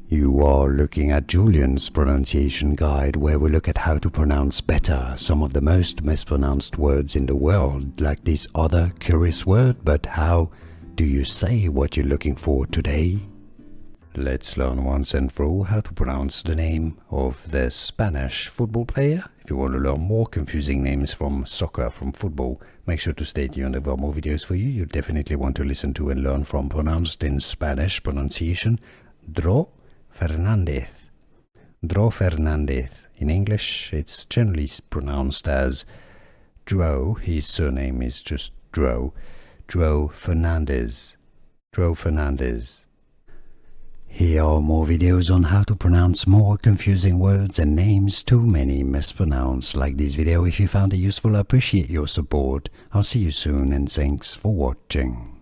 You are looking at Julian's pronunciation guide, where we look at how to pronounce better some of the most mispronounced words in the world, like this other curious word. But how do you say what you're looking for today? Let's learn once and for all how to pronounce the name of the Spanish football player. If you want to learn more confusing names from soccer, from football, make sure to stay tuned. There are more videos for you. You definitely want to listen to and learn from pronounced in Spanish pronunciation. Dro Fernández. Dro Fernández. In English, it's generally pronounced as Dro. His surname is just Dro. Dro Fernández. Dro Fernández. Here are more videos on how to pronounce more confusing words and names too many mispronounced. Like this video if you found it useful. I appreciate your support. I'll see you soon and thanks for watching.